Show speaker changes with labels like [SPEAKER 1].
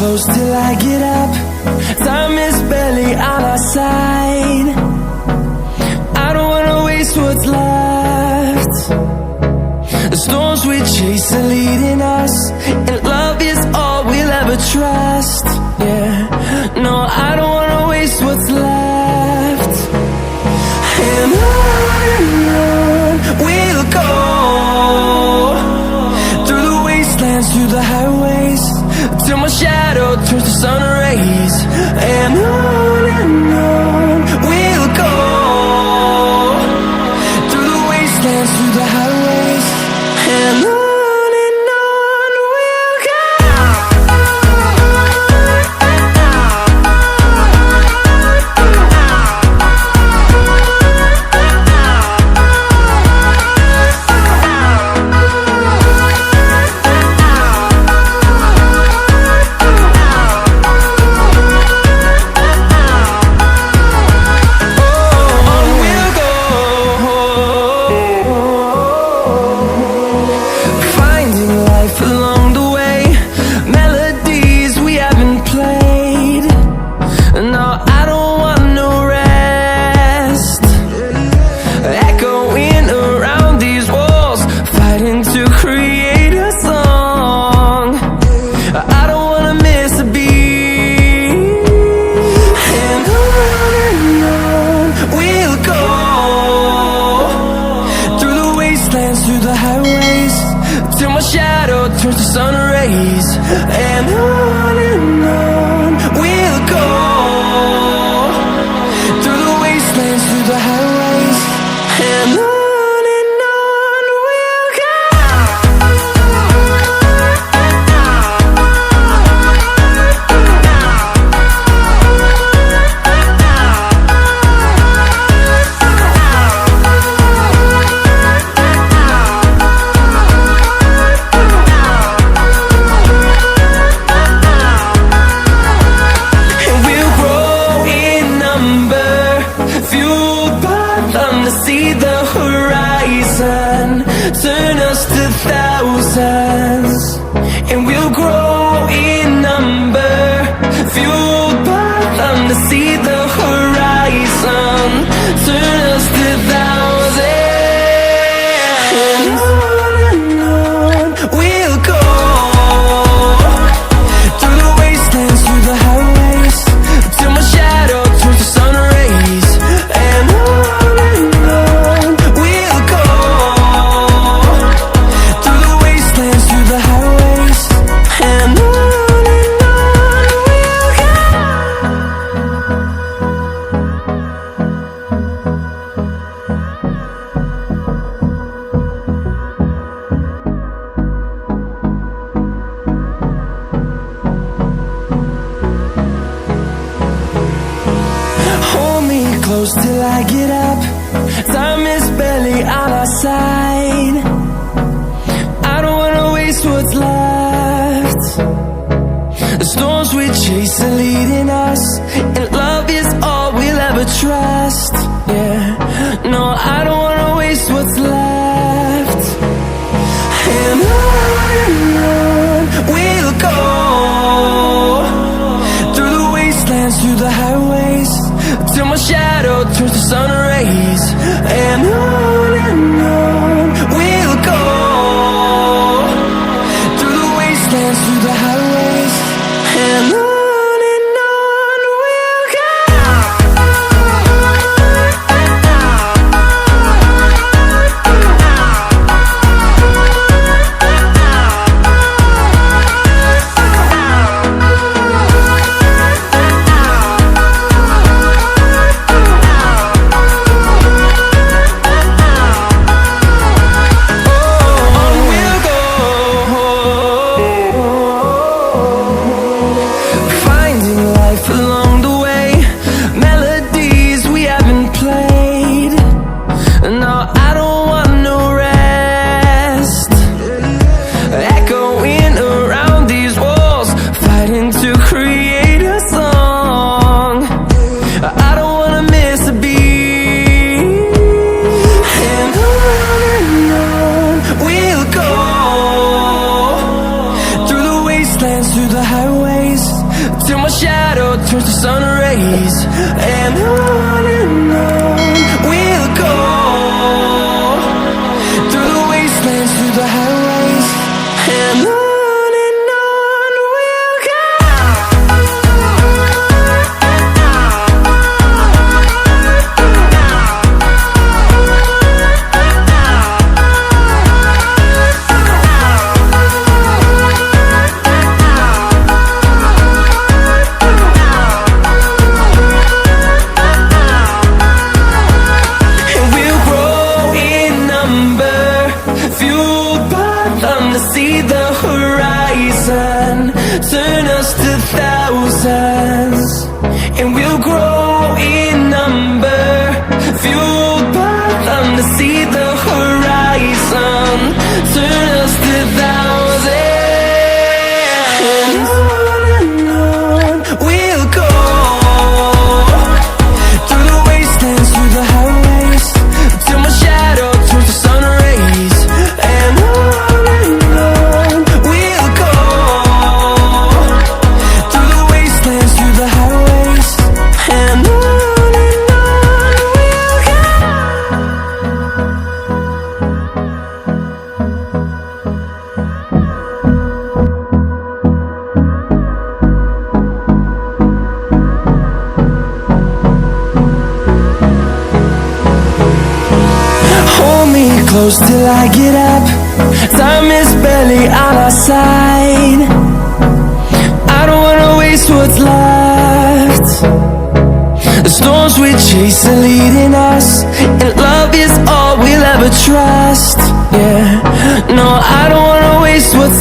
[SPEAKER 1] close till I get up. Time is barely on our side. I don't wanna waste what's left. The storms we chase are leading us, and love is all we'll ever trust. Yeah, no, I don't wanna waste what's left. And on we'll go, through the wastelands, through the highways, till my shadow turns to sun rays. And on we'll go, through the wastelands, through the highways, and on we'll go. Turns to sun rays, and on we'll go, through the wastelands, through the highways, and on we'll go. See the horizon, turn us to thousands, and we'll grow in number, fueled by them to see the horizon, turn us to thousands. And on we'll go, through the wastelands, through the highways, till my shadow turns to sun rays. And close till I get up. Time is barely on our side. I don't wanna waste what's left. The storms we chase are leading us, and love is all we'll ever trust. Yeah, no, I don't wanna waste what's left. And on we'll go, through the wastelands, through the highways, till my shadow turns to sun rays. And on we'll go, through the wastelands, through the highways, and on we'll go. rays, and on we'll go, through the wastelands, through the highways, and on we'll go. See the horizon, turn us to thousands, and we'll grow in number, fueled by them to see the horizon, turn us to thousands, and on we'll go, through the wastelands, through the highways, till my shadow turns to sun rays, and on close till I get up. Time is barely on our side. I don't wanna waste what's left. The storms we chase are leading us, and love is all we'll ever trust. Yeah, no, I don't wanna waste what's